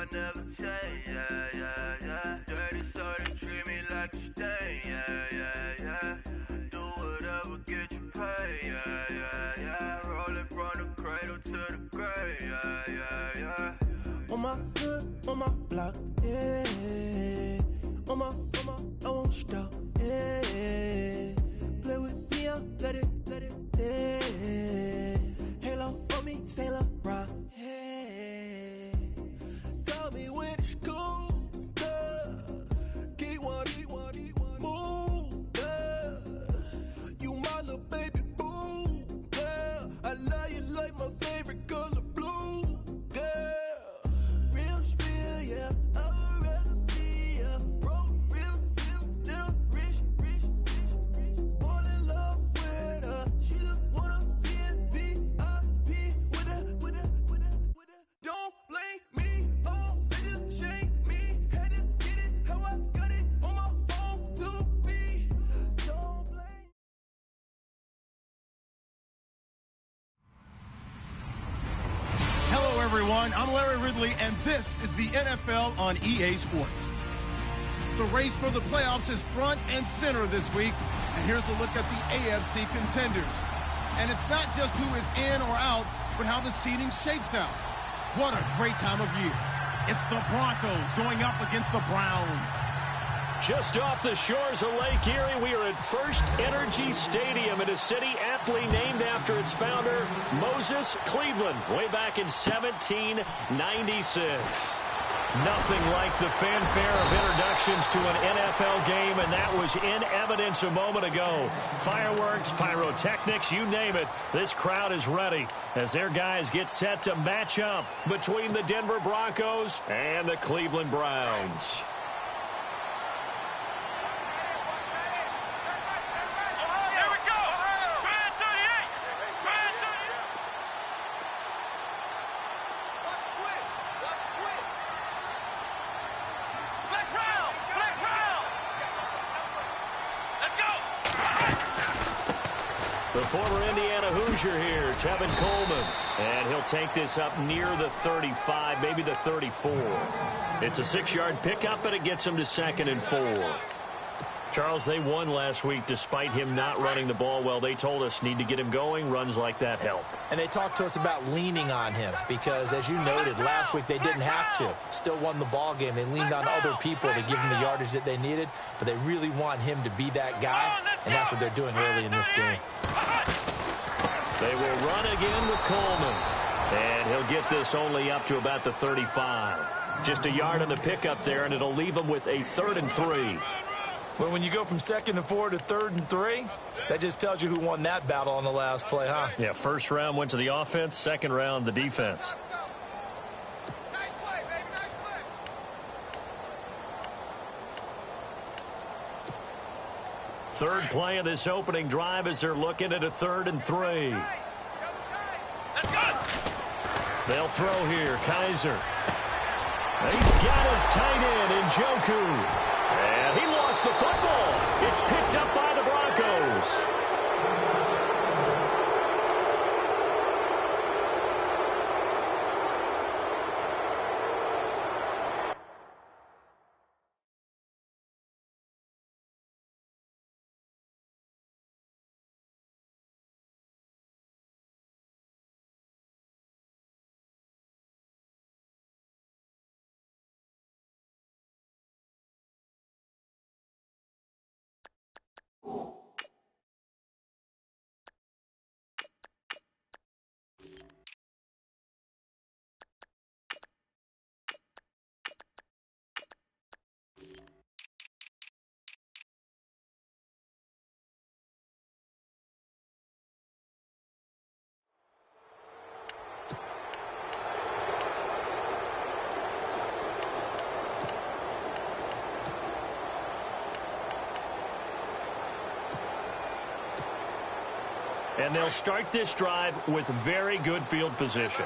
I never change, yeah, yeah, yeah. Dirty so they treat me like a stain, yeah, yeah, yeah. Do whatever, get you paid, yeah, yeah, yeah. Roll it from the cradle to the grave, yeah, yeah, yeah. On my hood, on my block, yeah. On my, I won't stop, yeah. Play with me, I'll let it, yeah. Halo on me, Saint Laurent, yeah. Call me when it's cool, keep one, move, you my little baby boo, girl. I love you like my favorite color blue, girl. Real spill, yeah, I would rather be a broke, real, little rich. Fall in love with her, she just wanna be in VIP with her. Don't blame me, oh, bitches shame me. Had to get it how I got it on my own 2 feet. Don't blame. Hello, everyone. I'm Larry Ridley, and this is the NFL on EA Sports. The race for the playoffs is front and center this week, and here's a look at the AFC contenders. And it's not just who is in or out, but how the seeding shakes out. What a great time of year. It's the Broncos going up against the Browns. Just off the shores of Lake Erie, we are at First Energy Stadium in a city aptly named after its founder, Moses Cleveland, way back in 1796. Nothing like the fanfare of introductions to an NFL game, and that was in evidence a moment ago. Fireworks, pyrotechnics, you name it. This crowd is ready as their guys get set to match up between the Denver Broncos and the Cleveland Browns. The former Indiana Hoosier here, Tevin Coleman. And he'll take this up near the 35, maybe the 34. It's a 6-yard pickup, and it gets him to 2nd and 4. Charles, they won last week despite him not running the ball well. They told us need to get him going. Runs like that help. And they talked to us about leaning on him because, as you noted, last week they didn't have to. Still won the ball game. They leaned on other people to give them the yardage that they needed, but they really want him to be that guy, and that's what they're doing early in this game. They will run again with Coleman, and he'll get this only up to about the 35. Just a yard on the pickup there, and it'll leave him with a 3rd and 3. Well, when you go from 2nd and 4 to 3rd and 3, that just tells you who won that battle on the last play, huh? Yeah, first round went to the offense, second round the defense. Nice play, baby, nice play. Third play of this opening drive as they're looking at a 3rd and 3. They'll throw here, Kaiser. He's got his tight end in Njoku. And he lost the football. It's picked up by the Broncos. And they'll start this drive with very good field position.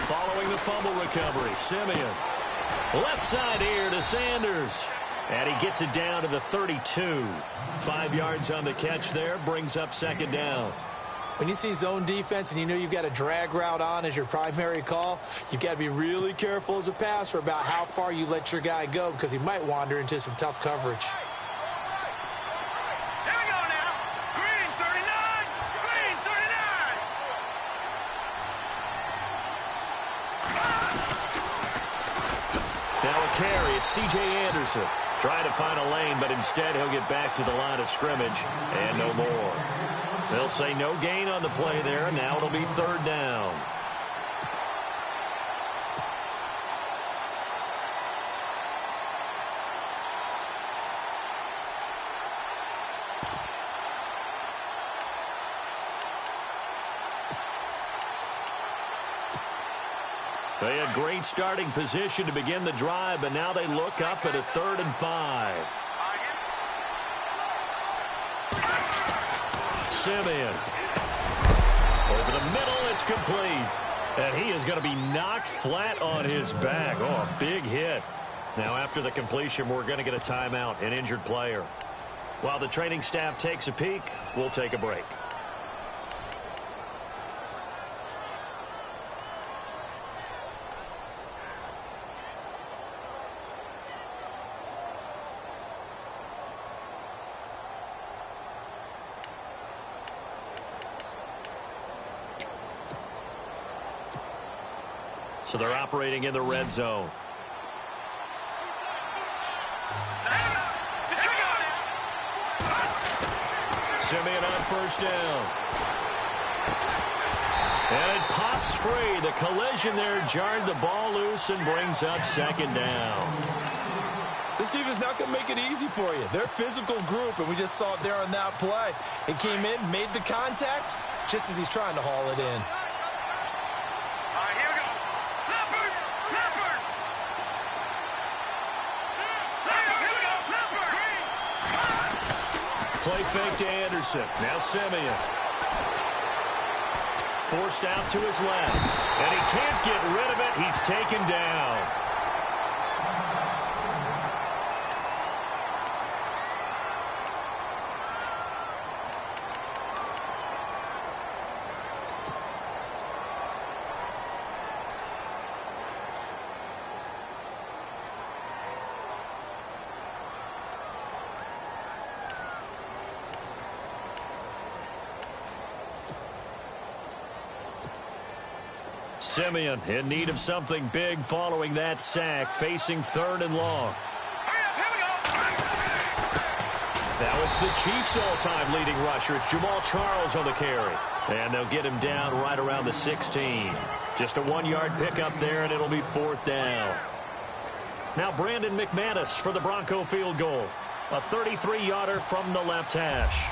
Following the fumble recovery, Simeon. Left side here to Sanders. And he gets it down to the 32. 5 yards on the catch there, brings up 2nd down. When you see zone defense and you know you've got a drag route on as your primary call, you've got to be really careful as a passer about how far you let your guy go because he might wander into some tough coverage. Here we go now. Green 39. Green 39. Now a carry. It's C.J. Anderson. Trying to find a lane, but instead he'll get back to the line of scrimmage and no more. They'll say no gain on the play there. Now it'll be third down. They had great starting position to begin the drive, but now they look up at a 3rd and 5. Simeon. Over the middle, it's complete. And he is going to be knocked flat on his back. Oh, a big hit. Now, after the completion, we're going to get a timeout, an injured player. While the training staff takes a peek, we'll take a break. So they're operating in the red zone. Simeon on first down. And it pops free. The collision there jarred the ball loose and brings up 2nd down. This defense is not going to make it easy for you. They're a physical group, and we just saw it there on that play. It came in, made the contact, just as he's trying to haul it in. Play fake to Anderson. Now Simeon. Forced out to his left. And he can't get rid of it. He's taken down. Simeon in need of something big following that sack, facing 3rd and long. Now it's the Chiefs' all-time leading rusher. It's Jamal Charles on the carry. And they'll get him down right around the 16. Just a 1-yard pickup there, and it'll be 4th down. Now Brandon McManus for the Bronco field goal. A 33-yarder from the left hash.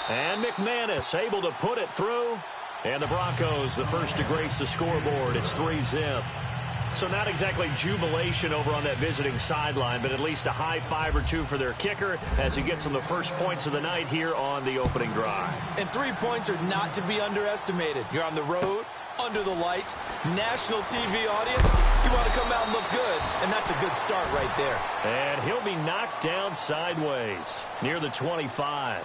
And McManus able to put it through. And the Broncos, the first to grace the scoreboard. It's 3-zip. So not exactly jubilation over on that visiting sideline, but at least a high 5 or 2 for their kicker as he gets them the first points of the night here on the opening drive. And 3 points are not to be underestimated. You're on the road, under the lights, national TV audience. You want to come out and look good, and that's a good start right there. And he'll be knocked down sideways near the 25.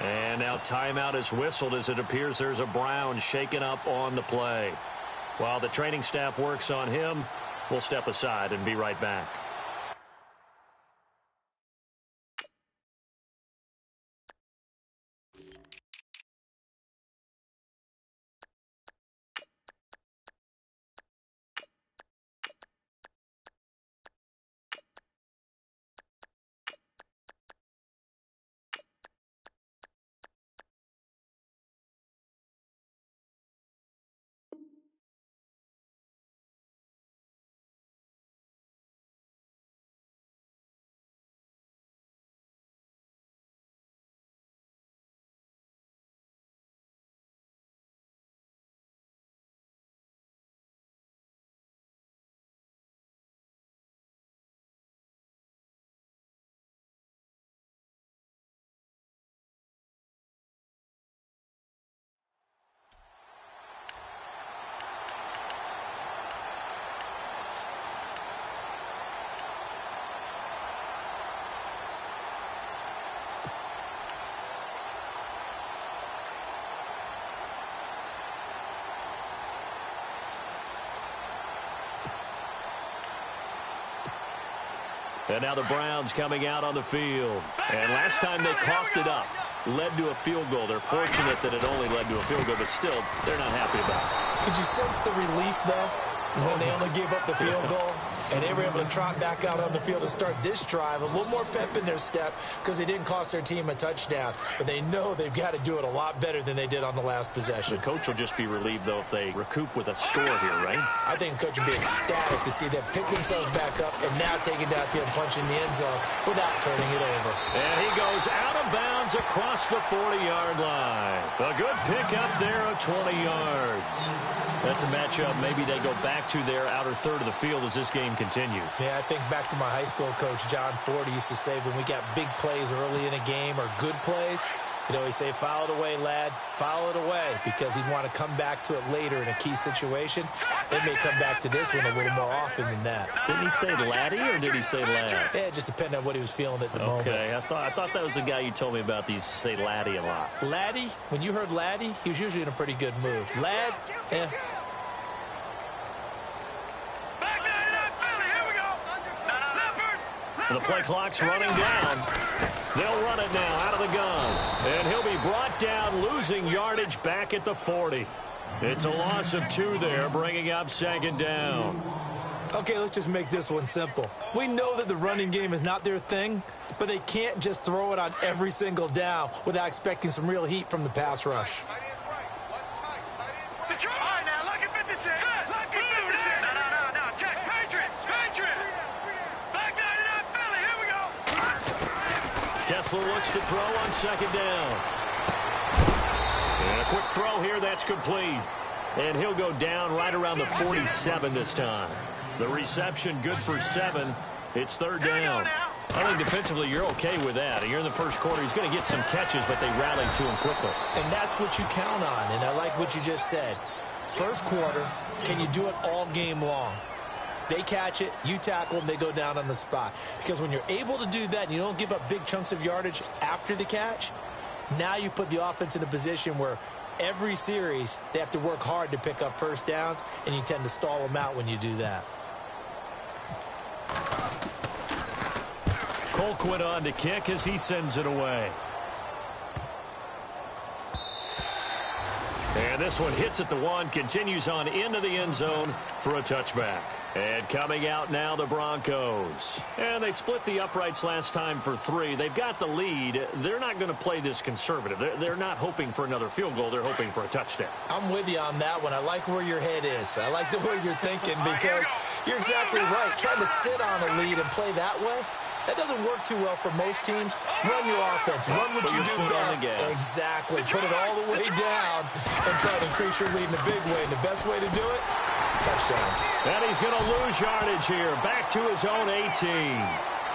And now timeout is whistled as it appears there's a Brown shaken up on the play. While the training staff works on him, we'll step aside and be right back. And now the Browns coming out on the field. And last time they coughed it up, led to a field goal. They're fortunate that it only led to a field goal, but still, they're not happy about it. Could you sense the relief, though, when they only gave up the field goal? And they were able to trot back out on the field and start this drive. A little more pep in their step because they didn't cost their team a touchdown. But they know they've got to do it a lot better than they did on the last possession. The coach will just be relieved, though, if they recoup with a score here, right? I think the coach will be ecstatic to see them pick themselves back up and now take it downfield and punch in the end zone without turning it over. And he goes out of bounds across the 40-yard line. A good pickup there of 20 yards. That's a matchup. Maybe they go back to their outer third of the field as this game continues. Yeah, I think back to my high school coach, John Ford, used to say when we got big plays early in a game or good plays, he'd always say, foul it away, lad, foul it away, because he'd want to come back to it later in a key situation. They may come back to this one a little more often than that. Didn't he say laddie or did he say lad? Yeah, it just depended on what he was feeling at the moment. Okay, I thought that was the guy you told me about. He used to say laddie a lot. Laddie, when you heard laddie, he was usually in a pretty good mood. Lad, The play clock's running down. They'll run it now out of the gun. And he'll be brought down, losing yardage back at the 40. It's a loss of 2 there, bringing up second down. Okay, let's just make this one simple. We know that the running game is not their thing, but they can't just throw it on every single down without expecting some real heat from the pass rush. Kessler looks to throw on second down. And a quick throw here, that's complete. And he'll go down right around the 47 this time. The reception good for 7. It's third down. I think defensively you're okay with that. You're in the first quarter. He's going to get some catches, but they rally to him quickly. And that's what you count on, and I like what you just said. First quarter, can you do it all game long? They catch it, you tackle them, they go down on the spot. Because when you're able to do that and you don't give up big chunks of yardage after the catch, now you put the offense in a position where every series they have to work hard to pick up first downs, and you tend to stall them out when you do that. Colquitt on to kick as he sends it away. And this one hits at the 1, continues on into the end zone for a touchback. And coming out now, the Broncos. And they split the uprights last time for 3. They've got the lead. They're not going to play this conservative. They're not hoping for another field goal. They're hoping for a touchdown. I'm with you on that one. I like where your head is. I like the way you're thinking because you're exactly right. Trying to sit on a lead and play that way, that doesn't work too well for most teams. Run your offense. Run what you do best. Exactly. Put it all the way down and try to increase your lead in a big way. And the best way to do it, touchdowns. And he's going to lose yardage here. Back to his own 18.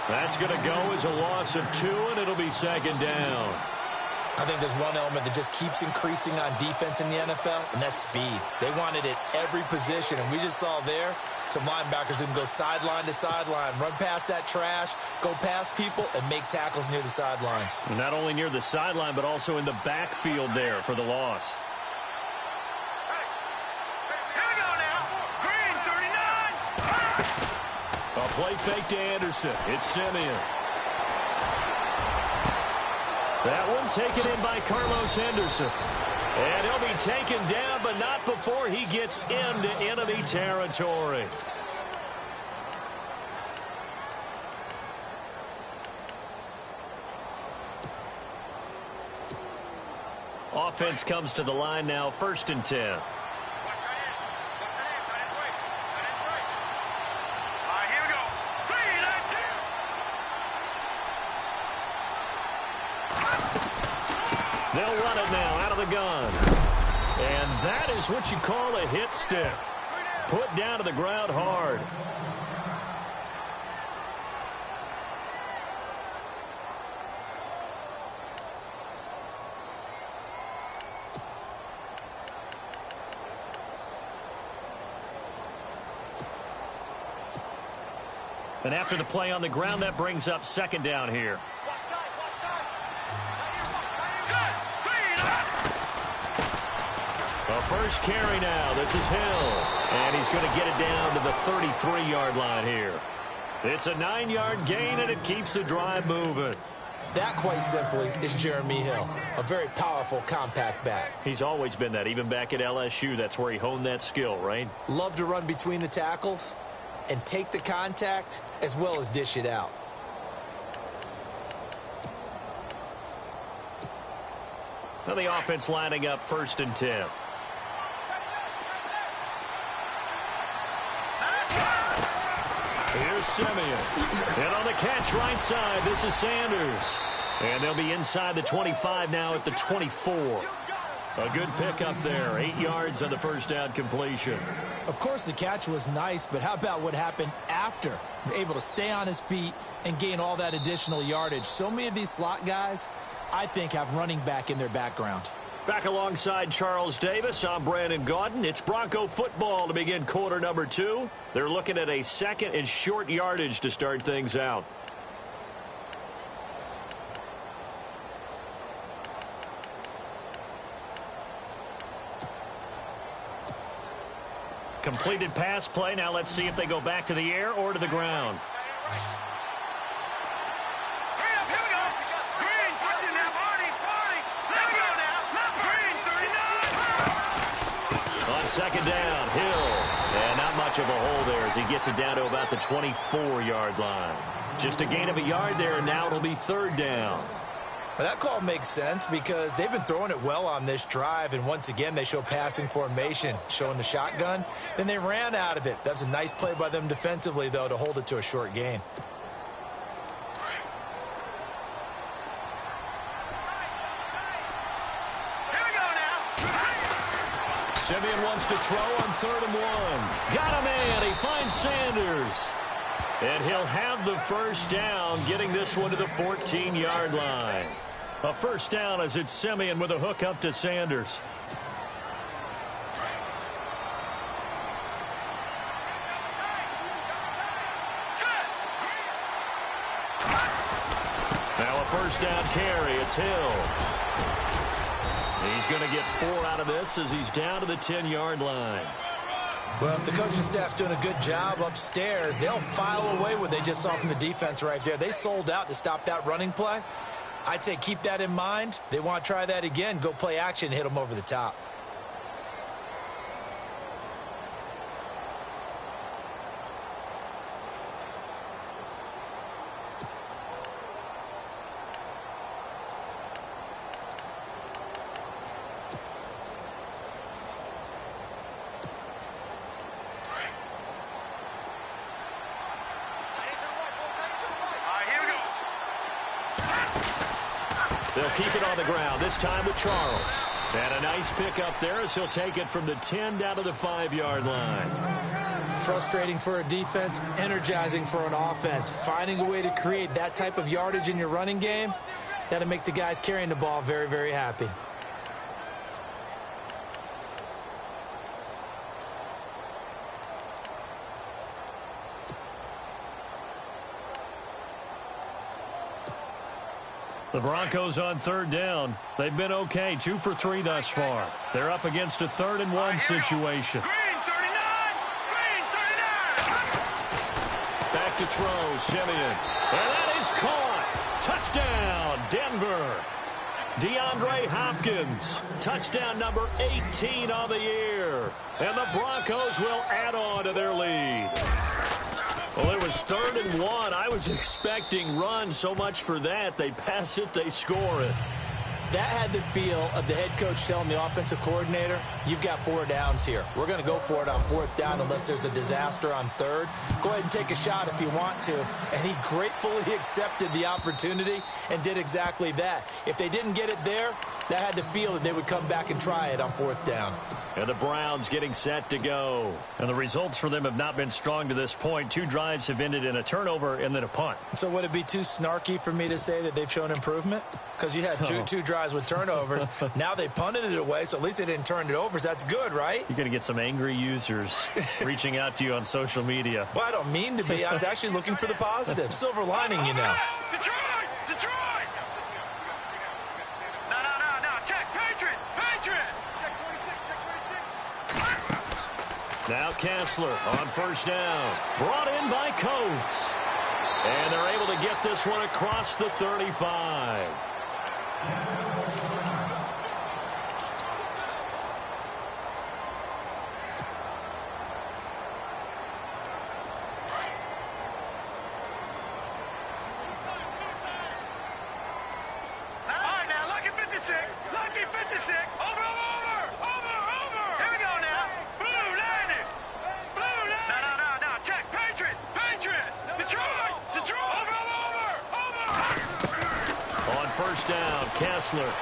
That's going to go as a loss of 2, and it'll be second down. I think there's one element that just keeps increasing on defense in the NFL, and that's speed. They want it at every position, and we just saw there some linebackers who can go sideline to sideline, run past that trash, go past people, and make tackles near the sidelines. Not only near the sideline, but also in the backfield there for the loss. A play fake to Anderson. It's Simeon. That one taken in by Carlos Henderson. And he'll be taken down, but not before he gets into enemy territory. Offense comes to the line now, 1st and 10. They'll run it now out of the gun. And that is what you call a hit stick. Put down to the ground hard. And after the play on the ground, that brings up second down here. First carry now. This is Hill. And he's going to get it down to the 33-yard line here. It's a 9-yard gain, and it keeps the drive moving. That, quite simply, is Jeremy Hill, a very powerful, compact back. He's always been that. Even back at LSU, that's where he honed that skill, right? Love to run between the tackles and take the contact as well as dish it out. Now the offense lining up 1st and 10. Here's Simeon. And on the catch right side, this is Sanders. And they'll be inside the 25 now at the 24. A good pickup there. 8 yards on the first down completion. Of course, the catch was nice, but how about what happened after? Able to stay on his feet and gain all that additional yardage. So many of these slot guys, I think, have running back in their background. Back alongside Charles Davis, I'm Brandon Gaudin. It's Bronco football to begin quarter number 2. They're looking at a 2nd and short yardage to start things out. Completed pass play. Now let's see if they go back to the air or to the ground. On 2nd down, Hill. And not much of a hole there as he gets it down to about the 24-yard line. Just a gain of a yard there, and now it'll be 3rd down. Well, that call makes sense because they've been throwing it well on this drive, and once again they show passing formation, showing the shotgun. Then they ran out of it. That's a nice play by them defensively, though, to hold it to a short gain. Simeon wants to throw on 3rd and 1. Got a man. He finds Sanders. And he'll have the first down, getting this one to the 14-yard line. A first down as it's Simeon with a hook up to Sanders. Now a first down carry. It's Hill. He's going to get 4 out of this as he's down to the 10-yard line. Well, if the coaching staff's doing a good job upstairs, they'll file away what they just saw from the defense right there. They sold out to stop that running play. I'd say keep that in mind. They want to try that again. Go play action, hit them over the top. They'll keep it on the ground, this time with Charles. And a nice pickup there as he'll take it from the 10 down to the 5-yard line. Frustrating for a defense, energizing for an offense. Finding a way to create that type of yardage in your running game, that'll make the guys carrying the ball very, very happy. The Broncos on 3rd down. They've been okay, 2 for 3 thus far. They're up against a 3rd and 1 situation. Green 39! Green 39! Back to throw, Simeon. And that is caught. Touchdown, Denver. DeAndre Hopkins, touchdown number 18 on the year. And the Broncos will add on to their lead. Well, it was 3rd and 1. I was expecting run, so much for that. They pass it, they score it. That had the feel of the head coach telling the offensive coordinator, you've got 4 downs here. We're going to go for it on 4th down unless there's a disaster on 3rd. Go ahead and take a shot if you want to. And he gratefully accepted the opportunity and did exactly that. If they didn't get it there, that had to feel that they would come back and try it on 4th down. And the Browns getting set to go. And the results for them have not been strong to this point. 2 drives have ended in a turnover and then a punt. So would it be too snarky for me to say that they've shown improvement? Because you had two drives with turnovers. Now they punted it away, so at least they didn't turn it over. So that's good, right? You're going to get some angry users reaching out to you on social media. Well, I don't mean to be. I was actually looking for the positive. Silver lining, you know. Detroit! Detroit! No. Check. Patriot! Check 26. Now Kessler on 1st down. Brought in by Coates. And they're able to get this one across the 35. Lucky 56. Over. Here we go now. Blue landing. No. Check. Patriot. Detroit. Over. On first down, Kessler.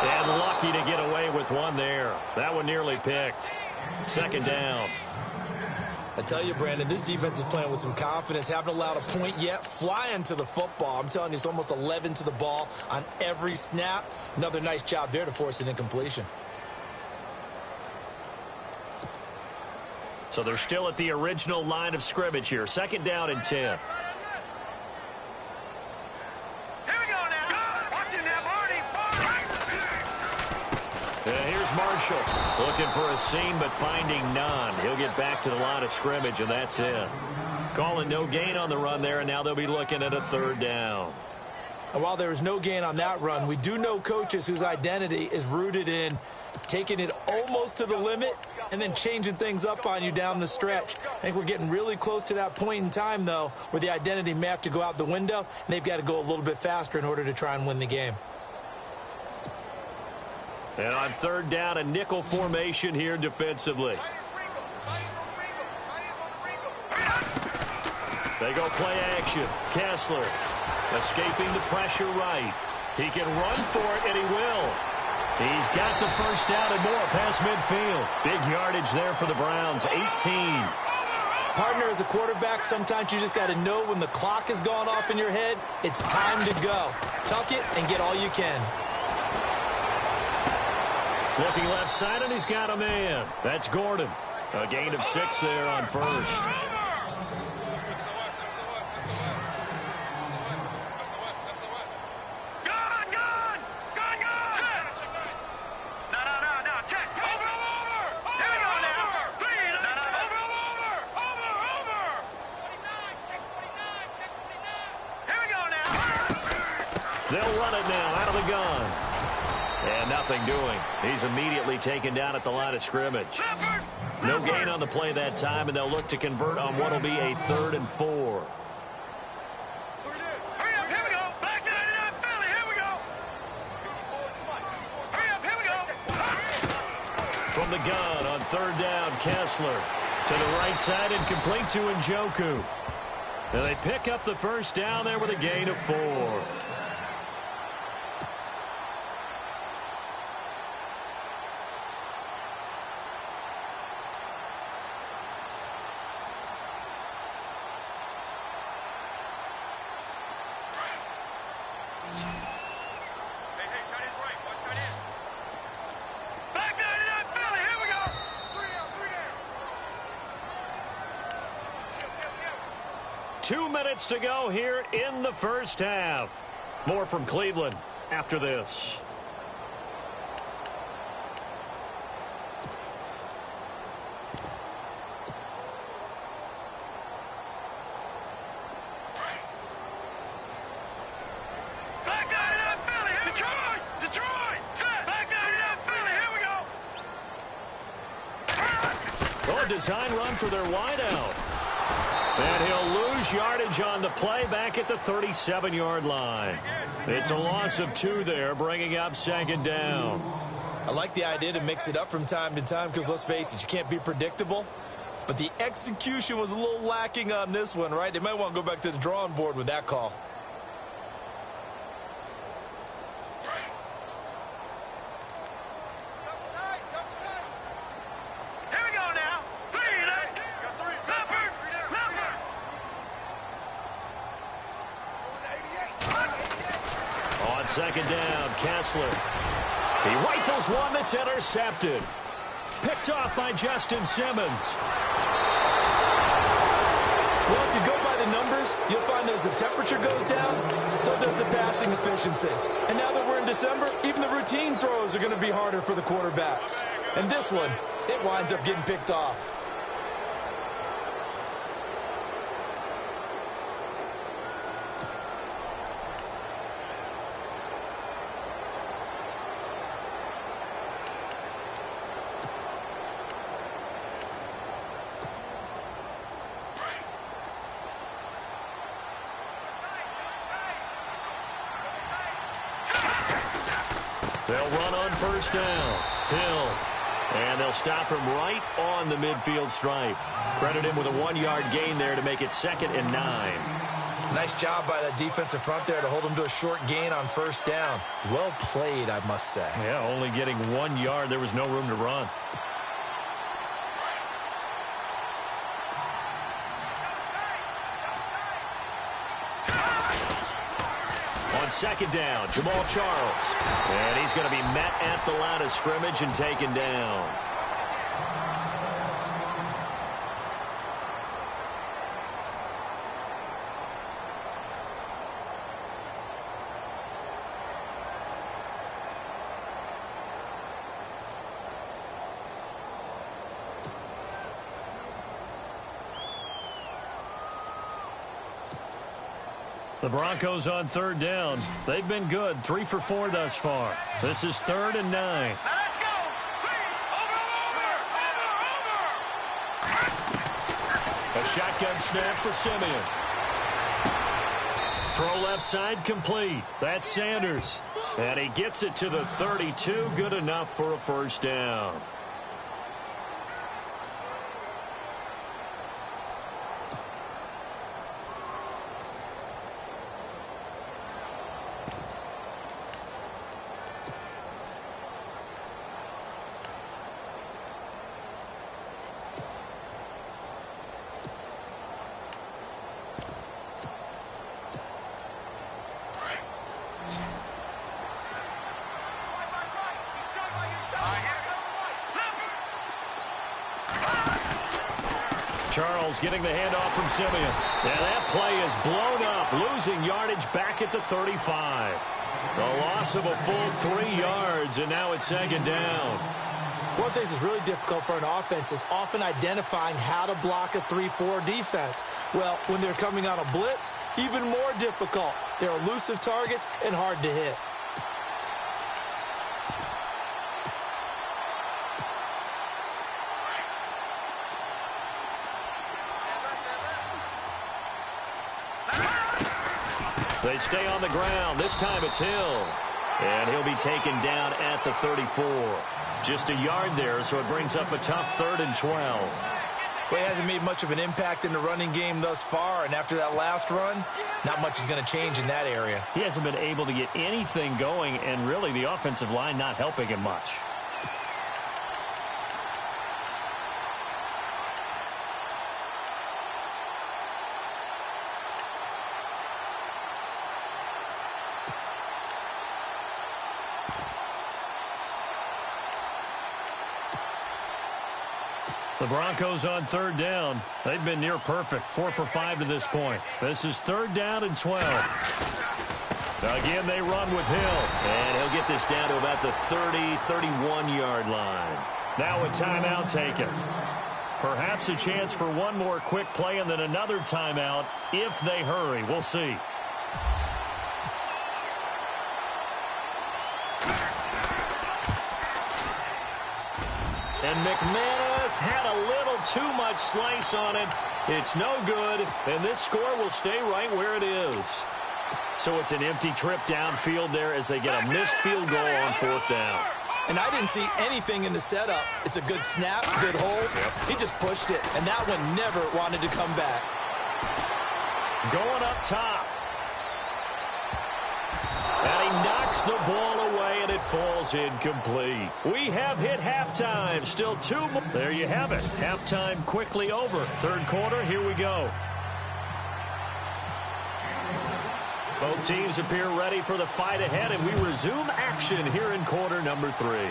And lucky to get away with one there. That one nearly picked. Second down. I tell you, Brandon, this defense is playing with some confidence. Haven't allowed a point yet. Flying to the football. I'm telling you, it's almost 11 to the ball on every snap. Another nice job there to force an incompletion. So they're still at the original line of scrimmage here. Second down and 10. Here we go now. Watch it now, Barney. Here's Marshall looking for a seam but finding none. He'll get back to the line of scrimmage, and that's it. Calling no gain on the run there, and now they'll be looking at a third down. And while there is no gain on that run, we do know coaches whose identity is rooted in taking it almost to the limit and then changing things up on you down the stretch. I think we're getting really close to that point in time, though, where the identity may have to go out the window, and they've got to go a little bit faster in order to try and win the game. And on third down, a nickel formation here defensively. They go play action. Kessler escaping the pressure right. He can run for it, and he will. He's got the first down and more past midfield. Big yardage there for the Browns, 18. Partner, as a quarterback, sometimes you just got to know when the clock has gone off in your head, it's time to go. Tuck it and get all you can. Looking left side, and he's got a man. That's Gordon. A gain of 6 there on first. They'll run it now out of the gun. And nothing doing. He's immediately taken down at the line of scrimmage. No gain on the play that time, and they'll look to convert on what will be a 3rd and 4. Hurry up, here we go. Back to 99 Philly, here we go. Hurry up, here we go. From the gun on third down, Kessler to the right side and complete to Njoku. And they pick up the first down there with a gain of 4. Back to 99 Philly, here we go. 2 minutes to go here in the first half. More from Cleveland after this. Back to 99 Philly, here Detroit. Set. Back to 99 Philly, here we go. Oh, design run for their wideout. And he'll lose yardage on the play back at the 37-yard line. It's a loss of 2 there, bringing up second down. I like the idea to mix it up from time to time because, let's face it, you can't be predictable. But the execution was a little lacking on this one, right? They might want to go back to the drawing board with that call. Here we go now. On second down, Kessler. He rifles one that's intercepted. Picked off by Justin Simmons. Well, if you go by the numbers, you'll find as the temperature goes down, so does the passing efficiency. And now that we're in December, even the routine throws are going to be harder for the quarterbacks. And this one, it winds up getting picked off. They'll run on first down. Hill. And they'll stop him right on the midfield stripe. Credit him with a 1-yard gain there to make it 2nd and 9. Nice job by the defensive front there to hold him to a short gain on first down. Well played, I must say. Yeah, only getting 1 yard. There was no room to run. On 2nd down, Jamal Charles. And he's going to be met at the line of scrimmage and taken down. The Broncos on 3rd down. They've been good, 3 for 4 thus far. This is 3rd and 9. Now let's go. Over. A shotgun snap for Simeon. Throw left side complete. That's Sanders. And he gets it to the 32. Good enough for a first down. Charles getting the handoff from Simeon. And that play is blown up, losing yardage back at the 35. The loss of a full 3 yards, and now it's 2nd down. One thing that's really difficult for an offense is often identifying how to block a 3-4 defense. Well, when they're coming on a blitz, even more difficult. They're elusive targets and hard to hit. They stay on the ground. This time it's Hill. And he'll be taken down at the 34. Just a yard there, so it brings up a tough 3rd and 12. Well, he hasn't made much of an impact in the running game thus far, and after that last run, not much is going to change in that area. He hasn't been able to get anything going, and really the offensive line not helping him much. The Broncos on 3rd down. They've been near perfect, 4 for 5 to this point. This is 3rd down and 12. Again, they run with Hill, and he'll get this down to about the 30, 31-yard line. Now a timeout taken. Perhaps a chance for one more quick play and then another timeout if they hurry. We'll see. And McManus had a little too much slice on it. It's no good, and this score will stay right where it is. So it's an empty trip downfield there as they get a missed field goal on 4th down. And I didn't see anything in the setup. It's a good snap, good hold. He just pushed it, and that one never wanted to come back. Going up top. And he knocks the ball away, and it falls incomplete. We have hit halftime. Still 2 more. There you have it. Halftime quickly over. 3rd quarter, here we go. Both teams appear ready for the fight ahead, and we resume action here in quarter number 3.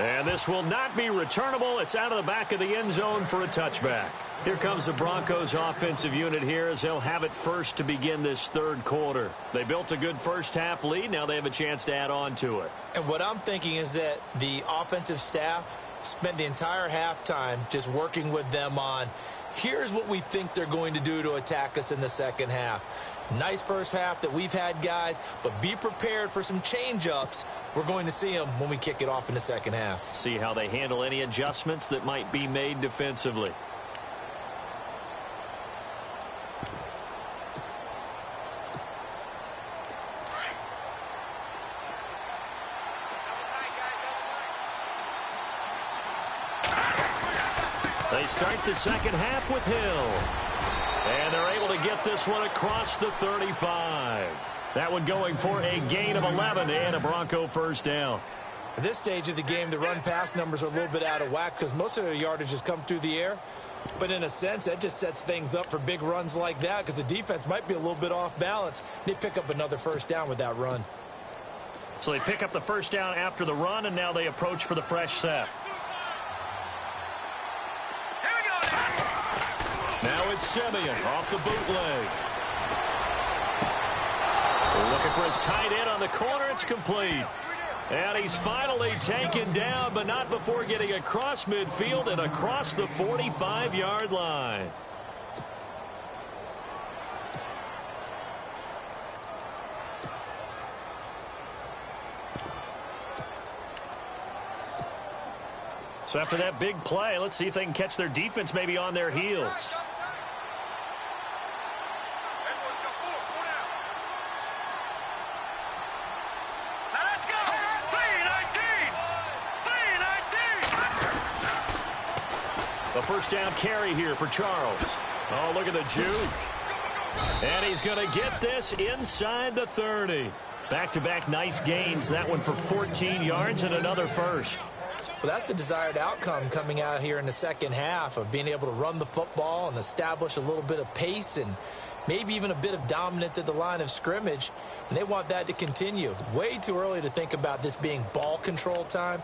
And this will not be returnable. It's out of the back of the end zone for a touchback. Here comes the Broncos offensive unit here as they'll have it first to begin this 3rd quarter. They built a good first-half lead. Now they have a chance to add on to it. And what I'm thinking is that the offensive staff spent the entire halftime just working with them on, here's what we think they're going to do to attack us in the second half. Nice first half that we've had, guys, but be prepared for some change-ups. We're going to see them when we kick it off in the second half. See how they handle any adjustments that might be made defensively. They start the second half with Hill. And they're able to get this one across the 35. That one going for a gain of 11 and a Bronco first down. At this stage of the game, the run-pass numbers are a little bit out of whack because most of their yardage has come through the air. But in a sense, that just sets things up for big runs like that because the defense might be a little bit off balance. They pick up another first down with that run. So they pick up the first down after the run, and now they approach for the fresh set. Now it's Simeon off the bootleg. Looking for his tight end on the corner. It's complete. And he's finally taken down, but not before getting across midfield and across the 45-yard line. So after that big play, let's see if they can catch their defense maybe on their heels. A first down carry here for Charles. Oh, look at the juke. And he's going to get this inside the 30. Back-to-back nice gains. That one for 14 yards and another first. Well, that's the desired outcome coming out here in the second half of being able to run the football and establish a little bit of pace and maybe even a bit of dominance at the line of scrimmage. And they want that to continue. Way too early to think about this being ball control time.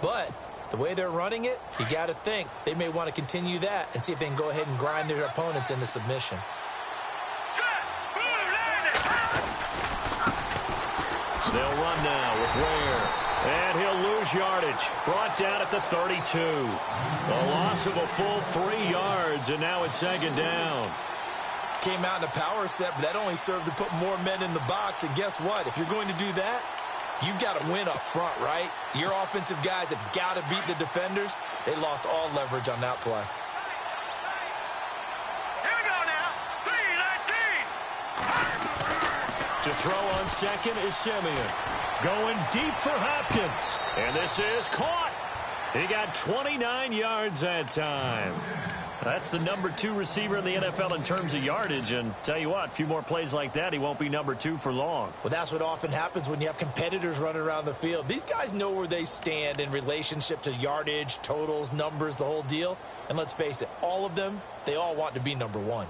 But the way they're running it, you got to think they may want to continue that and see if they can go ahead and grind their opponents into submission. They'll run now with Ware. And he'll lose yardage. Brought down at the 32. A loss of a full 3 yards, and now it's second down. Came out in a power set, but that only served to put more men in the box. And guess what? If you're going to do that, you've got to win up front, right? Your offensive guys have got to beat the defenders. They lost all leverage on that play. Here we go now. 3-19. To throw on second is Simeon. Going deep for Hopkins. And this is caught. He got 29 yards that time. That's the number 2 receiver in the NFL in terms of yardage. And tell you what, a few more plays like that, he won't be number 2 for long. Well, that's what often happens when you have competitors running around the field. These guys know where they stand in relationship to yardage, totals, numbers, the whole deal. And let's face it, all of them, they all want to be number 1.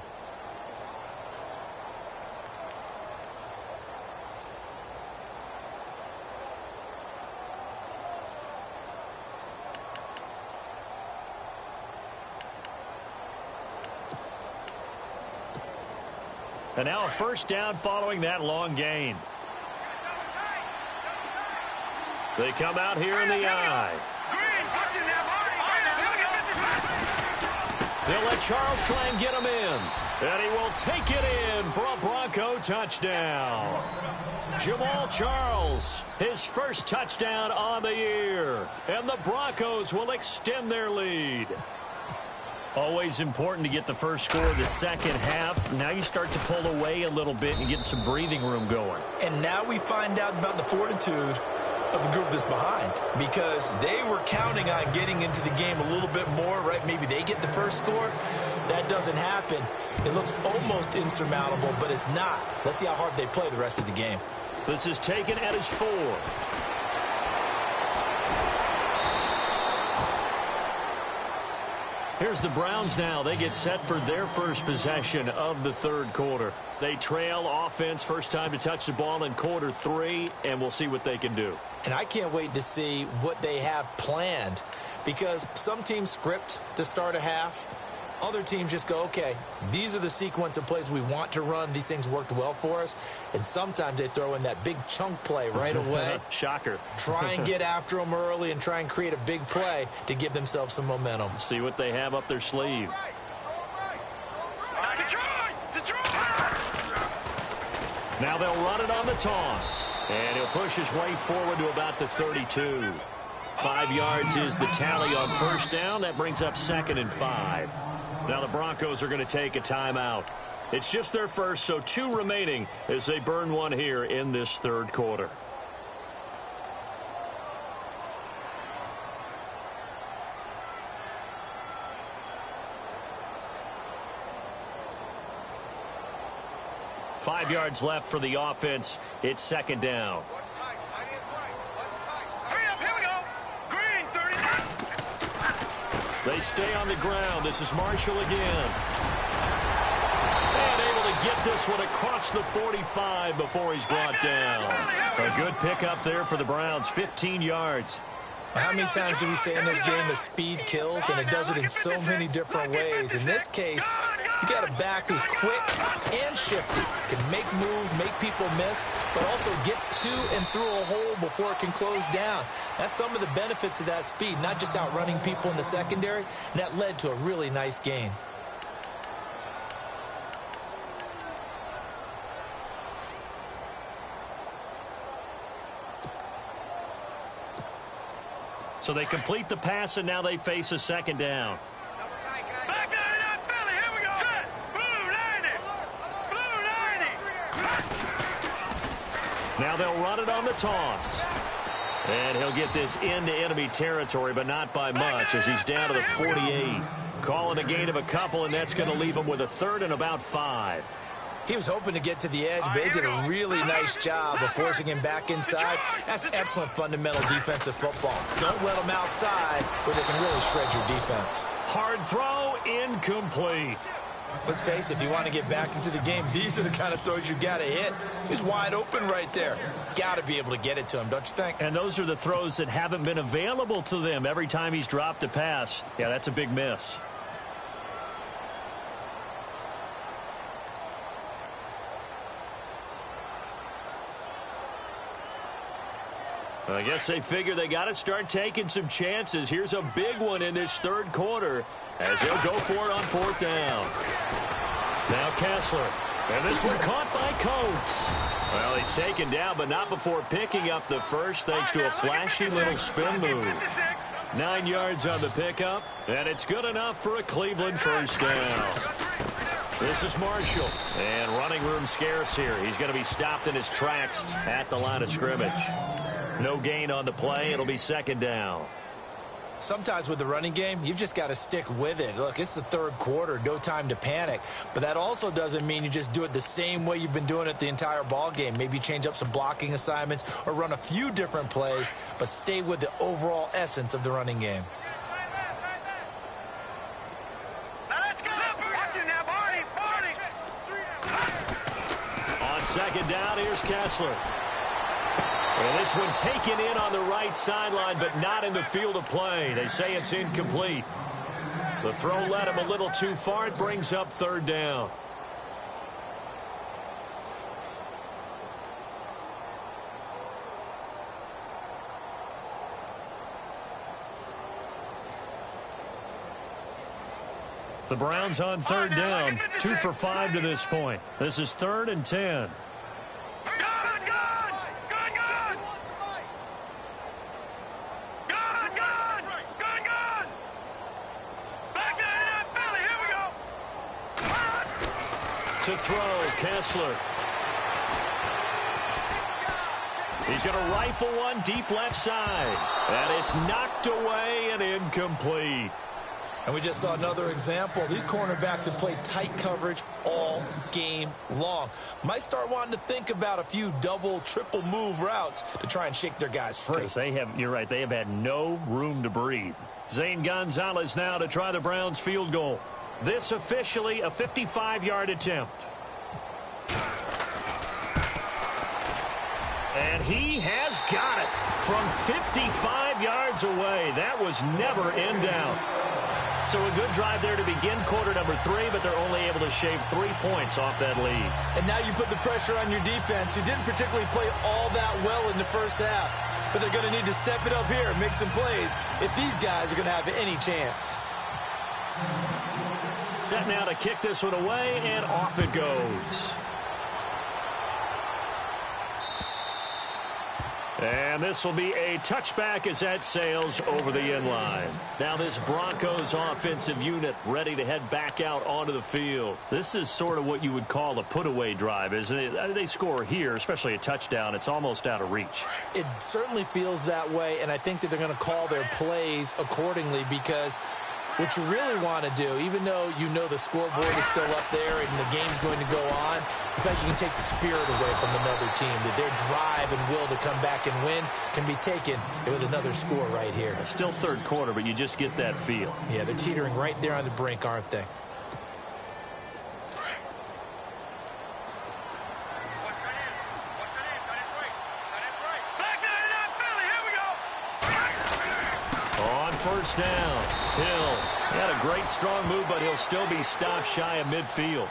And now a first down following that long gain. They come out here in the eye. They'll let Charles try and get him in. And he will take it in for a Bronco touchdown. Jamal Charles, his first touchdown on the year. And the Broncos will extend their lead. Always important to get the first score of the second half. Now you start to pull away a little bit and get some breathing room going. And now we find out about the fortitude of the group that's behind, because they were counting on getting into the game a little bit more, right? Maybe they get the first score. That doesn't happen. It looks almost insurmountable, but it's not. Let's see how hard they play the rest of the game. This is taken at his 4. Here's the Browns now. They get set for their first possession of the third quarter. They trail offense, first time to touch the ball in quarter 3, and we'll see what they can do. And I can't wait to see what they have planned, because some teams script to start a half. Other teams just go, okay, these are the sequence of plays we want to run. These things worked well for us. And sometimes they throw in that big chunk play right away. Shocker. Try and get after them early and try and create a big play to give themselves some momentum. See what they have up their sleeve. Now they'll run it on the toss. And he'll push his way forward to about the 32. 5 yards is the tally on first down. That brings up 2nd and 5. Now the Broncos are going to take a timeout. It's just their first, so 2 remaining as they burn one here in this third quarter. 5 yards left for the offense. It's second down. Hurry up, here we go. Green, 39. They stay on the ground. This is Marshall again. And able to get this one across the 45 before he's brought down. A good pickup there for the Browns, 15 yards. How many times do we say in this game that speed kills, and it does it in so many different ways? In this case, you got a back who's quick and shifty, can make moves, make people miss, but also gets to and through a hole before it can close down. That's some of the benefits of that speed, not just outrunning people in the secondary, and that led to a really nice gain. So they complete the pass, and now they face a second down. Back down in Philly, here we go. Set. Blue 90. Now they'll run it on the toss. And he'll get this into enemy territory, but not by much, as he's down to the 48. Calling a gain of a couple, and that's going to leave him with a third and about 5. He was hoping to get to the edge, but they did a really nice job of forcing him back inside. That's excellent fundamental defensive football. Don't let them outside where they can really shred your defense. Hard throw, incomplete. Let's face it, if you want to get back into the game, these are the kind of throws you got to hit. He's wide open right there. Got to be able to get it to him, don't you think? And those are the throws that haven't been available to them every time he's dropped a pass. Yeah, that's a big miss. I guess they figure they got to start taking some chances. Here's a big one in this third quarter as they'll go for it on 4th down. Now Kessler. And this one caught by Coates. Well, he's taken down, but not before picking up the first thanks to a flashy little spin move. 9 yards on the pickup, and it's good enough for a Cleveland first down. This is Marshall, and running room scarce here. He's going to be stopped in his tracks at the line of scrimmage. No gain on the play. It'll be second down. Sometimes with the running game, you've just got to stick with it. Look, it's the third quarter, no time to panic. But that also doesn't mean you just do it the same way you've been doing it the entire ball game. Maybe change up some blocking assignments or run a few different plays, but stay with the overall essence of the running game. Now let's go. Watch it now, Barney. On second down, here's Kessler. Well, this one taken in on the right sideline, but not in the field of play. They say it's incomplete. The throw led him a little too far. It brings up 3rd down. The Browns on 3rd down, 2 for 5 to this point. This is 3rd and 10. To throw, Kessler. He's going to rifle one deep left side. And it's knocked away and incomplete. And we just saw another example. These cornerbacks have played tight coverage all game long. Might start wanting to think about a few double, triple move routes to try and shake their guys free. Because they have, you're right, they have had no room to breathe. Zane Gonzalez now to try the Browns field goal. This officially a 55-yard attempt. And he has got it from 55 yards away. That was never in doubt. So a good drive there to begin quarter number 3, but they're only able to shave 3 points off that lead. And now you put the pressure on your defense, who didn't particularly play all that well in the first half. But they're going to need to step it up here and make some plays if these guys are going to have any chance. Set now to kick this one away, and off it goes. And this will be a touchback as that sails over the end line. Now this Broncos offensive unit ready to head back out onto the field. This is sort of what you would call a put-away drive, isn't it? They score here, especially a touchdown. It's almost out of reach. It certainly feels that way, and I think that they're going to call their plays accordingly because What you really want to do, even though you know the scoreboard is still up there and the game's going to go on, in fact, you can take the spirit away from another team. That their drive and will to come back and win can be taken with another score right here. It's still third quarter, but you just get that feel. Yeah, they're teetering right there on the brink, aren't they? First down. Hill. He had a great, strong move, but he'll still be stopped shy of midfield.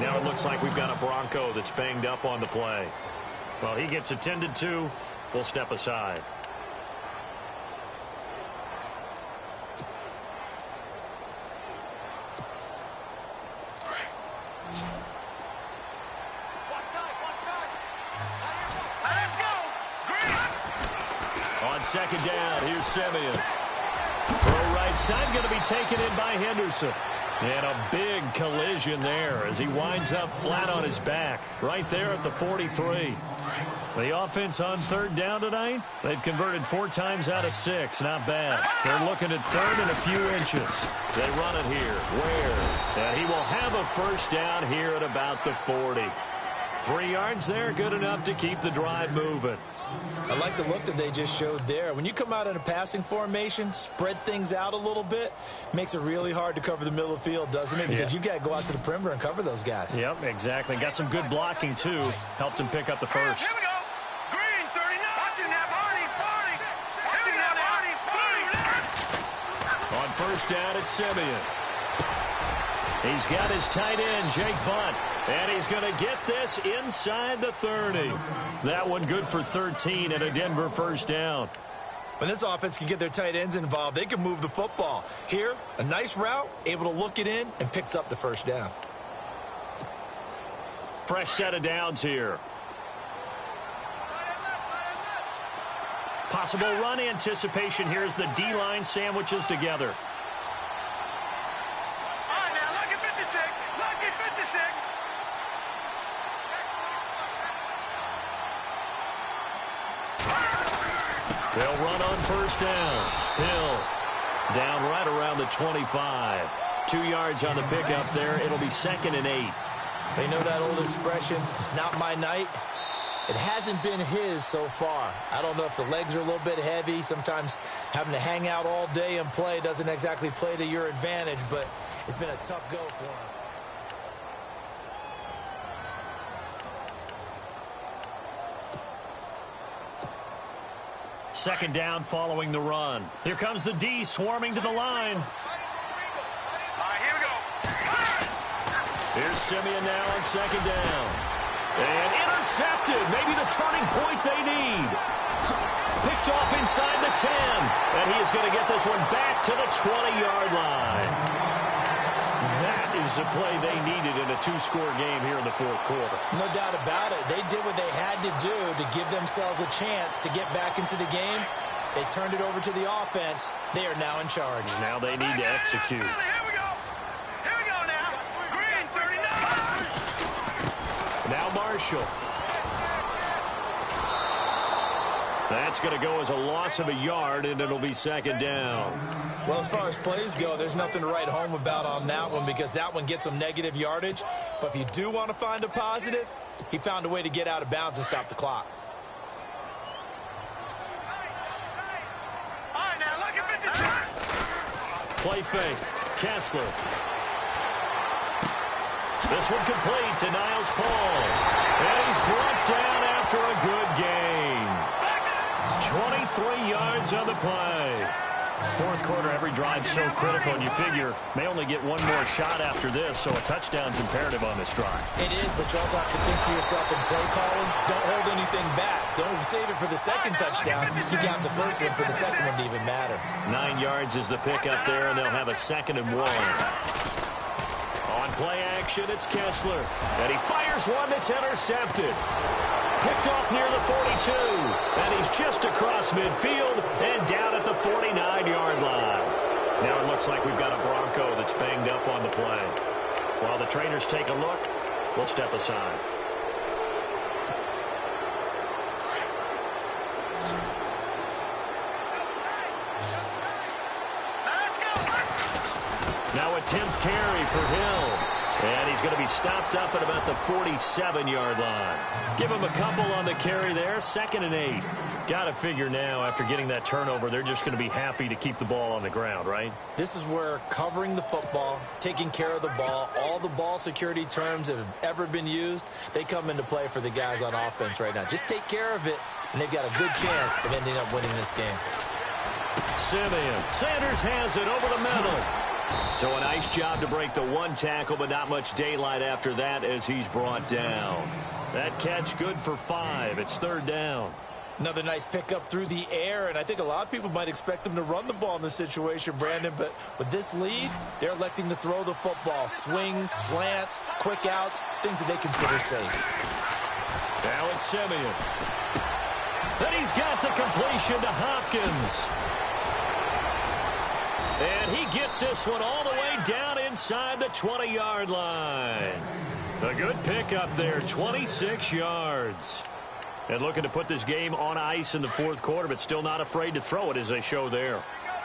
Now it looks like we've got a Bronco that's banged up on the play. Well, he gets attended to. We'll step aside. On second down, here's Simeon. Throw right side, going to be taken in by Henderson. And a big collision there as he winds up flat on his back right there at the 43. The offense on third down tonight, they've converted 4 times out of 6. Not bad. They're looking at third and a few inches. They run it here. Where? And he will have a first down here at about the 40. 3 yards there, good enough to keep the drive moving. I like the look that they just showed there. When you come out in a passing formation, spread things out a little bit, makes it really hard to cover the middle of the field, doesn't it? Because you got to go out to the perimeter and cover those guys. Yep, exactly. Got some good blocking, too. Helped him pick up the first. Here we go. Green, 39. Watching that party. Watching that party. On first down, it's Simeon. He's got his tight end, Jake Bunt. And he's going to get this inside the 30. That one good for 13 and a Denver first down. When this offense can get their tight ends involved, they can move the football. Here, a nice route, able to look it in, and picks up the first down. Fresh set of downs here. Possible run anticipation here as the D-line sandwiches together. All right, now, lucky 56. Lucky 56. They'll run on first down. Hill down right around the 25. 2 yards on the pickup there. It'll be 2nd and 8. They know that old expression, it's not my night. It hasn't been his so far. I don't know if the legs are a little bit heavy. Sometimes having to hang out all day and play doesn't exactly play to your advantage, but it's been a tough go for him. Second down following the run. Here comes the D swarming to the line. All right, here we go. Here's Simeon now on second down. And intercepted. Maybe the turning point they need. Picked off inside the 10. And he is going to get this one back to the 20-yard line. That is the play they needed in a 2-score game here in the fourth quarter. No doubt about it. They did what they had to do to give themselves a chance to get back into the game. They turned it over to the offense. They are now in charge. Now they need to execute. Here we go. Here we go now. Green, 39. Now Marshall. That's going to go as a loss of a yard, and it'll be second down. Well, as far as plays go, there's nothing to write home about on that one because that one gets them negative yardage. But if you do want to find a positive, he found a way to get out of bounds and stop the clock. All right, now, look at 56. Play fake. Kessler. This one complete to Niles Paul. And he's brought down after a good gain. 23 yards on the play. Fourth quarter, every drive so critical, and you figure may only get one more shot after this, so a touchdown's imperative on this drive. It is, but you also have to think to yourself in play calling, don't hold anything back. Don't save it for the second touchdown. You got the first one for the second one to even matter. 9 yards is the pickup there, and they'll have a 2nd and 1. On play action, it's Kessler, and he fires one that's intercepted. Picked off near the 42, and he's just across midfield and down at the 49-yard line. Now it looks like we've got a Bronco that's banged up on the play. While the trainers take a look, we'll step aside. Now a 10th carry for Hill. And he's going to be stopped up at about the 47-yard line. Give him a couple on the carry there. 2nd and 8. Got to figure now, after getting that turnover, they're just going to be happy to keep the ball on the ground, right? This is where covering the football, taking care of the ball, all the ball security terms that have ever been used, they come into play for the guys on offense right now. Just take care of it, and they've got a good chance of ending up winning this game. Simeon. Sanders has it over the middle. So a nice job to break the one tackle, but not much daylight after that as he's brought down. That catch good for 5. It's 3rd down. Another nice pickup through the air, and I think a lot of people might expect them to run the ball in this situation, Brandon, but with this lead, they're electing to throw the football. Swings, slants, quick outs, things that they consider safe. Now it's Simeon. And he's got the completion to Hopkins. And he gets this one all the way down inside the 20-yard line. A good pickup there, 26 yards. And looking to put this game on ice in the 4th quarter, but still not afraid to throw it as they show there.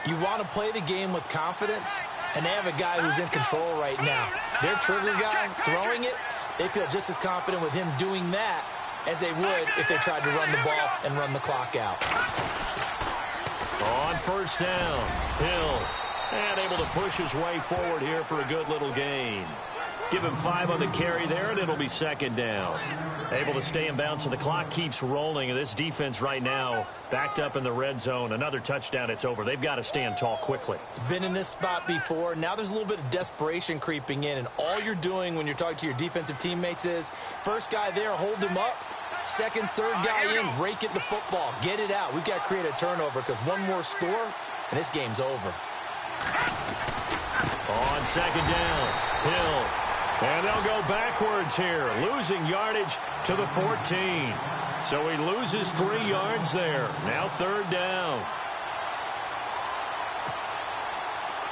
You want to play the game with confidence, and they have a guy who's in control right now. Their trigger guy throwing it, they feel just as confident with him doing that as they would if they tried to run the ball and run the clock out. On 1st down, Hill. And able to push his way forward here for a good little gain. Give him 5 on the carry there, and it'll be 2nd down. Able to stay in bounds, so the clock keeps rolling. And this defense right now backed up in the red zone. Another touchdown, it's over. They've got to stand tall quickly. Been in this spot before. Now there's a little bit of desperation creeping in. And all you're doing when you're talking to your defensive teammates is, first guy there, hold him up. 2nd, 3rd guy in, rake at the football. Get it out. We've got to create a turnover because one more score, and this game's over. On 2nd down, Hill. And they'll go backwards here, losing yardage to the 14. So he loses 3 yards there. Now 3rd down.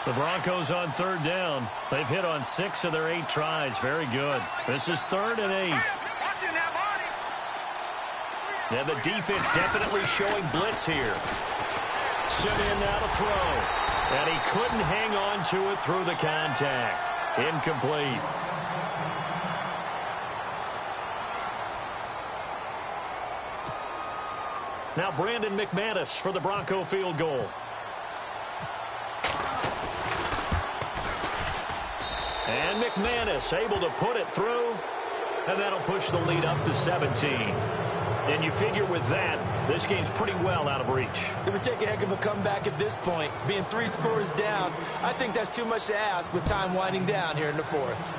The Broncos on 3rd down. They've hit on 6 of their 8 tries. Very good. This is 3rd and 8. And the defense definitely showing blitz here. Simeon now to throw. And he couldn't hang on to it through the contact. Incomplete. Now Brandon McManus for the Bronco field goal. And McManus able to put it through. And that'll push the lead up to 17. And you figure with that, this game's pretty well out of reach. It would take a heck of a comeback at this point. Being 3 scores down, I think that's too much to ask with time winding down here in the 4th.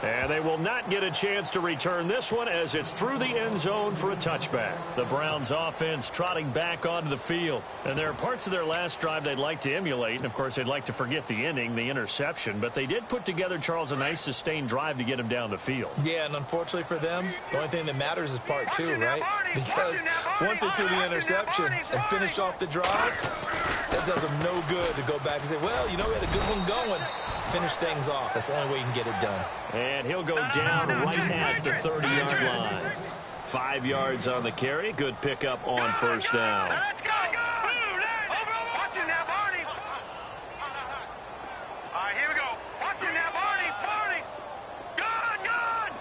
And they will not get a chance to return this one as it's through the end zone for a touchback. The Browns offense trotting back onto the field. And there are parts of their last drive they'd like to emulate. And, of course, they'd like to forget the ending, the interception. But they did put together, Charles, a nice sustained drive to get him down the field. Yeah, and unfortunately for them, the only thing that matters is part 2, right? Because once they do the interception and finish off the drive, that does them no good to go back and say, well, you know, we had a good one going. Finish things off. That's the only way you can get it done. And he'll go down right at the 30-yard line. 5 yards on the carry. Good pickup on 1st down. Let's go! Watching now, Barney. All right, here we go. Watching now, Barney. Good!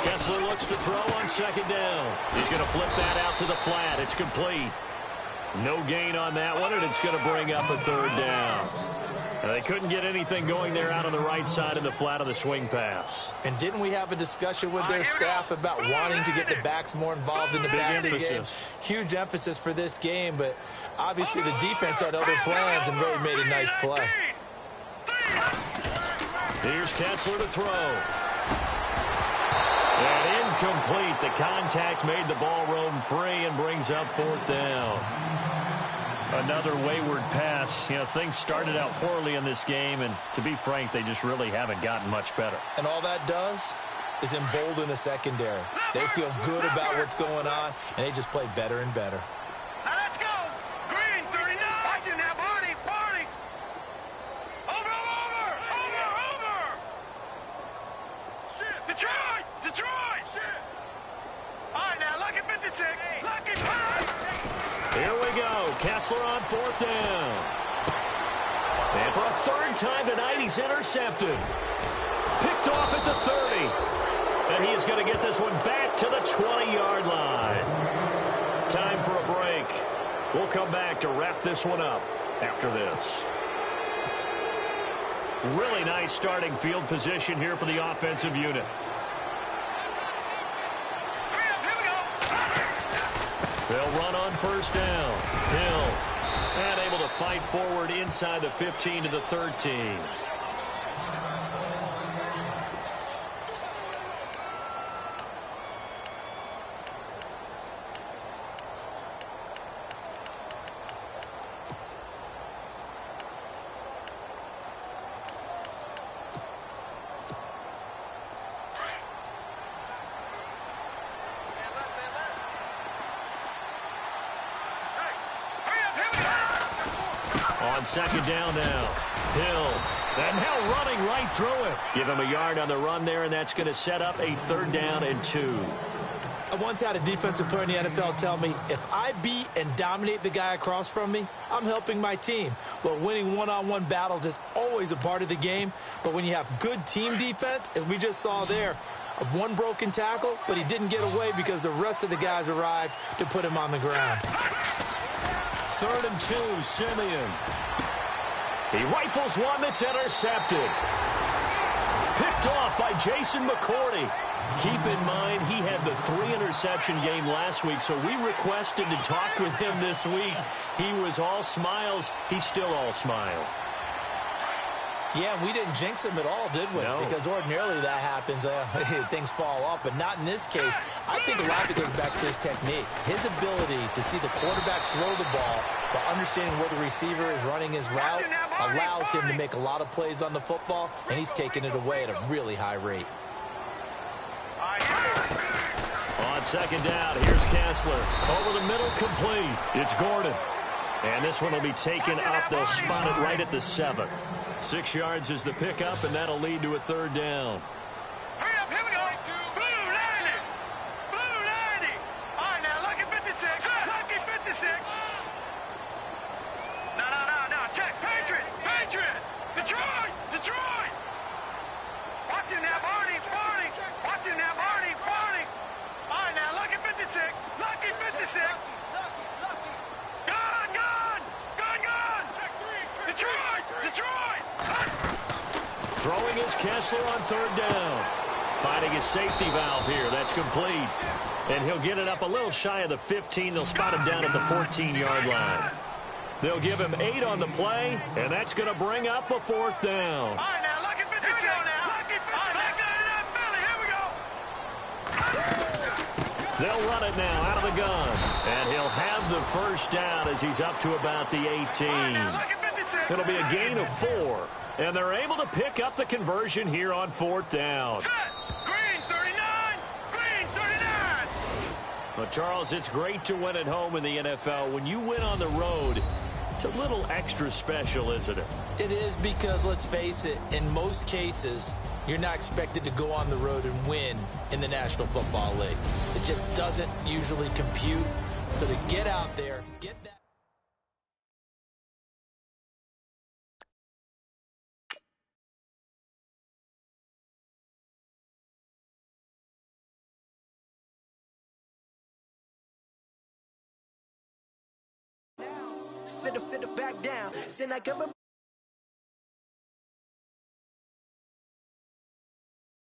Kessler looks to throw on 2nd down. He's going to flip that out to the flat. It's complete. No gain on that one, and it's going to bring up a 3rd down. They couldn't get anything going there out on the right side of the flat of the swing pass. And didn't we have a discussion with their staff about wanting to get the backs more involved in the passing game? Huge emphasis for this game, but obviously the defense had other plans and really made a nice play. Here's Kessler to throw. And incomplete. The contact made the ball roam free and brings up 4th down. Another wayward pass. You know, things started out poorly in this game, and to be frank, they just really haven't gotten much better. And all that does is embolden the secondary. They feel good about what's going on, and they just play better and better. Now let's go! Green, 39! Watching now, Barney! Over! Detroit! All right, now, lucky 56. Lucky 5! Here we go. Kessler on fourth down. And for a third time tonight, he's intercepted. Picked off at the 30. And he is going to get this one back to the 20-yard line. Time for a break. We'll come back to wrap this one up after this. Really nice starting field position here for the offensive unit. They'll run on first down. Hill. And able to fight forward inside the 15 to the 13. On second down now. Hill. And now running right through it. Give him a yard on the run there, and that's going to set up a third down and 2. I once had a defensive player in the NFL tell me, if I beat and dominate the guy across from me, I'm helping my team. Well, winning one-on-one battles is always a part of the game, but when you have good team defense, as we just saw there, one broken tackle, but he didn't get away because the rest of the guys arrived to put him on the ground. Third and 2, Simeon. He rifles one that's intercepted. Picked off by Jason McCourty. Keep in mind, he had the 3-interception game last week, so we requested to talk with him this week. He was all smiles. He's still all smile. Yeah, we didn't jinx him at all, did we? No. Because ordinarily that happens. Things fall off, but not in this case. I think a lot of it goes back to his technique. His ability to see the quarterback throw the ball while understanding where the receiver is running his route allows him to make a lot of plays on the football, and he's taking it away at a really high rate. On second down, here's Kessler. Over the middle, complete. It's Gordon. And this one will be taken up. They'll spot it right at the 7. 6 yards is the pickup, and that'll lead to a third down. Hurry up, here we go. Blue 90. Blue 90. All right, now, lucky 56. Lucky 56. No. Check. Patriot. Detroit. Watch him now, Barney. Watch him now, Barney. All right, now, lucky 56. Lucky 56. Gun. Detroit. Throwing is Kessler on third down. Finding his safety valve here. That's complete. And he'll get it up a little shy of the 15. They'll spot him down at the 14-yard line. They'll give him 8 on the play, and that's going to bring up a fourth down. All right, now, lucky 56 now. Lucky 56. Here we go. They'll run it now out of the gun. And he'll have the first down as he's up to about the 18. It'll be a gain of 4. And they're able to pick up the conversion here on fourth down. Green 39. But, Charles, it's great to win at home in the NFL. When you win on the road, it's a little extra special, isn't it? It is because, let's face it, in most cases, you're not expected to go on the road and win in the National Football League. It just doesn't usually compute. So to get out there, get that. Sit her back down. Then I give her